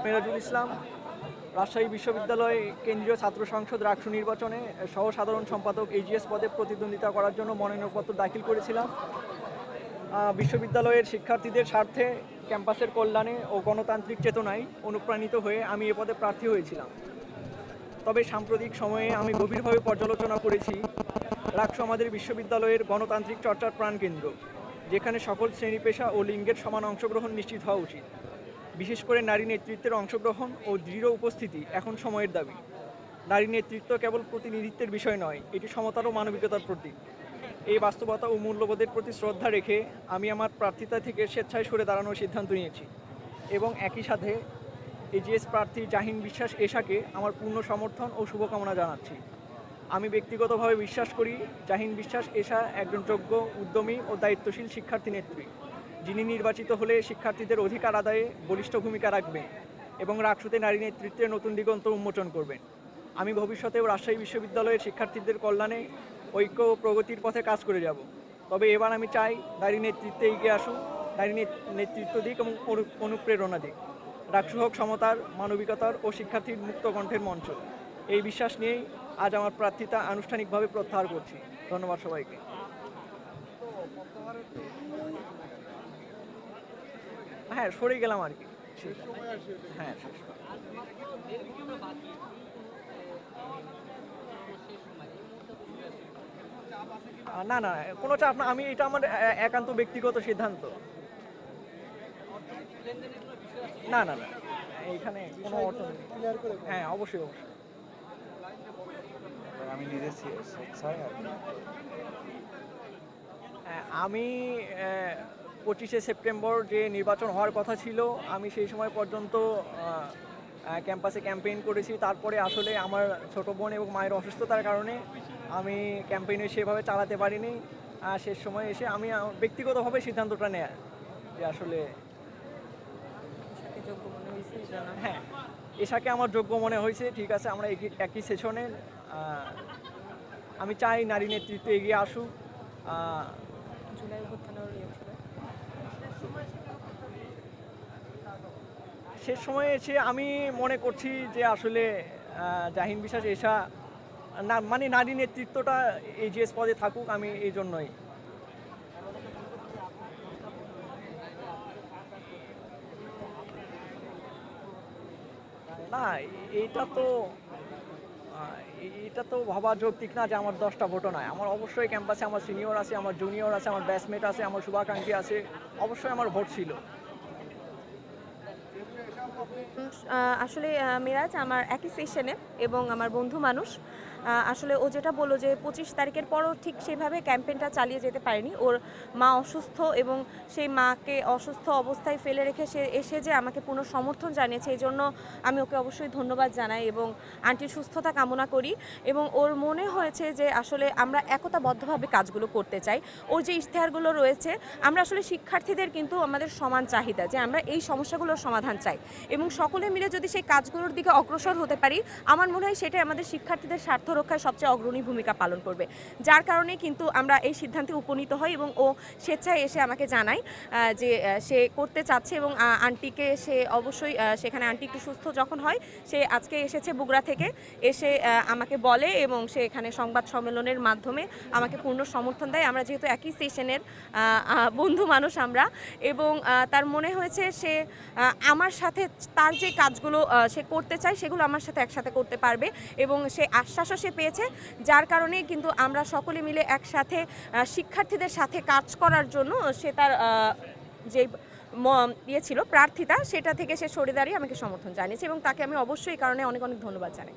মেরাজুল ইসলাম, রাজশাহী বিশ্ববিদ্যালয় কেন্দ্রীয় ছাত্র সংসদ রাকসু নির্বাচনে সহ সাধারণ সম্পাদক এজিএস পদে প্রতিদ্বন্দ্বিতা করার জন্য মনোনয়নপত্র দাখিল করেছিলাম। বিশ্ববিদ্যালয়ের শিক্ষার্থীদের স্বার্থে, ক্যাম্পাসের কল্যাণে ও গণতান্ত্রিক চেতনায় অনুপ্রাণিত হয়ে আমি এ পদে প্রার্থী হয়েছিলাম। তবে সাম্প্রতিক সময়ে আমি গভীরভাবে পর্যালোচনা করেছি, রাকসু আমাদের বিশ্ববিদ্যালয়ের গণতান্ত্রিক চর্চার প্রাণকেন্দ্র, যেখানে সকল শ্রেণী পেশা ও লিঙ্গের সমান অংশগ্রহণ নিশ্চিত হওয়া উচিত। বিশেষ করে নারী নেতৃত্বের অংশগ্রহণ ও দৃঢ় উপস্থিতি এখন সময়ের দাবি। নারী নেতৃত্ব কেবল প্রতিনিধিত্বের বিষয় নয়, এটি সমতার ও মানবিকতার প্রতীক। এই বাস্তবতা ও মূল্যবোধের প্রতি শ্রদ্ধা রেখে আমি আমার প্রার্থিতা থেকে স্বেচ্ছায় সরে দাঁড়ানোর সিদ্ধান্ত নিয়েছি এবং একই সাথে এজিএস প্রার্থী জাহিন বিশ্বাস এশাকে আমার পূর্ণ সমর্থন ও শুভকামনা জানাচ্ছি। আমি ব্যক্তিগতভাবে বিশ্বাস করি জাহিন বিশ্বাস এশা একজন যোগ্য, উদ্যমী ও দায়িত্বশীল শিক্ষার্থী নেত্রী, যিনি নির্বাচিত হলে শিক্ষার্থীদের অধিকার আদায়ে বলিষ্ঠ ভূমিকা রাখবেন এবং রাকসুতে নারী নেতৃত্বের নতুন দিগন্ত উন্মোচন করবেন। আমি ভবিষ্যতেও রাজশাহী বিশ্ববিদ্যালয়ের শিক্ষার্থীদের কল্যাণে, ঐক্য ও প্রগতির পথে কাজ করে যাব। তবে এবার আমি চাই নারী নেতৃত্বে এগিয়ে আসুক, নারী নেতৃত্ব দিক এবং অনুপ্রেরণা দিক। রাকসু হোক সমতার, মানবিকতার ও শিক্ষার্থীর মুক্ত কণ্ঠের মঞ্চ। এই বিশ্বাস নিয়েই আজ আমার প্রার্থিতা আনুষ্ঠানিকভাবে প্রত্যাহার করছি। ধন্যবাদ সবাইকে। হ্যাঁ, সরে গেলাম আর কি। হ্যাঁ, না না, কোনো চাপ না। আমি এটা আমার একান্ত ব্যক্তিগত সিদ্ধান্ত। না না না, এইখানে কোনো অর্থ নেই। হ্যাঁ, অবশ্যই অবশ্যই। আমি নিজে স্বেচ্ছায় আর কি। আমি 25শে সেপ্টেম্বর যে নির্বাচন হওয়ার কথা ছিল, আমি সেই সময় পর্যন্ত ক্যাম্পাসে ক্যাম্পেইন করেছি। তারপরে আসলে আমার ছোট বোন এবং মায়ের অসুস্থতার কারণে আমি ক্যাম্পেইনে সেভাবে চালাতে পারিনি। শেষ সময় এসে আমি ব্যক্তিগতভাবে সিদ্ধান্তটা নেয়া যে আসলে হ্যাঁ, এশাকে আমার যোগ্য মনে হয়েছে। ঠিক আছে, আমরা একই সেশনে। আমি চাই নারী নেতৃত্ব এগিয়ে আসুক। শেষ সময়ে এসে আমি মনে করছি যে আসলে জাহিন বিশ্বাস এশা না, মানে নারী নেতৃত্বটা এজিএস পদে থাকুক, আমি এই জন্যই। না, এটা তো ভাবা যৌক্তিক না যে আমার 10টা ভোটও নয়। আমার অবশ্যই ক্যাম্পাসে আমার সিনিয়র আছে, আমার জুনিয়র আছে, আমার ব্যাচমেট আছে, আমার শুভাকাঙ্ক্ষী আছে, অবশ্যই আমার ভোট ছিল। আসলে মিরাজ আমার একই সেশনে এবং আমার বন্ধু মানুষ। আসলে ও যেটা বললো যে 25 তারিখের পরও ঠিক সেভাবে ক্যাম্পেইনটা চালিয়ে যেতে পারেনি। ওর মা অসুস্থ এবং সেই মাকে অসুস্থ অবস্থায় ফেলে রেখে সে এসে যে আমাকে পূর্ণ সমর্থন জানিয়েছে, এই জন্য আমি ওকে অবশ্যই ধন্যবাদ জানাই এবং আন্টির সুস্থতা কামনা করি। এবং ওর মনে হয়েছে যে আসলে আমরা একতাবদ্ধভাবে কাজগুলো করতে চাই। ওর যে ইশতেহারগুলো রয়েছে, আমরা আসলে শিক্ষার্থীদের কিন্তু আমাদের সমান চাহিদা যে আমরা এই সমস্যাগুলোর সমাধান চাই এবং সকলে মিলে যদি সেই কাজগুলোর দিকে অগ্রসর হতে পারি, আমার মনে হয় সেটাই আমাদের শিক্ষার্থীদের স্বার্থ রক্ষায় সবচেয়ে অগ্রণী ভূমিকা পালন করবে। যার কারণে কিন্তু আমরা এই সিদ্ধান্তে উপনীত হই এবং ও স্বেচ্ছায় এসে আমাকে জানায় যে সে করতে চাচ্ছে এবং আন্টিকে সে অবশ্যই সেখানে আন্টি একটু সুস্থ যখন হয়, সে আজকে এসেছে বগুড়া থেকে, এসে আমাকে বলে এবং সে এখানে সংবাদ সম্মেলনের মাধ্যমে আমাকে পূর্ণ সমর্থন দেয়। আমরা যেহেতু একই সেশনের বন্ধু মানুষ আমরা, এবং তার মনে হয়েছে সে আমার সাথে তার যে কাজগুলো সে করতে চায় সেগুলো আমার সাথে একসাথে করতে পারবে এবং সে আশ্বাসও সে পেয়েছে। যার কারণে কিন্তু আমরা সকলে মিলে একসাথে শিক্ষার্থীদের সাথে কাজ করার জন্য সে তার যে ইয়ে ছিল প্রার্থিতা, সেটা থেকে সে সরে দাঁড়িয়ে আমাকে সমর্থন জানিয়েছে এবং তাকে আমি অবশ্যই এই কারণে অনেক অনেক ধন্যবাদ জানাই।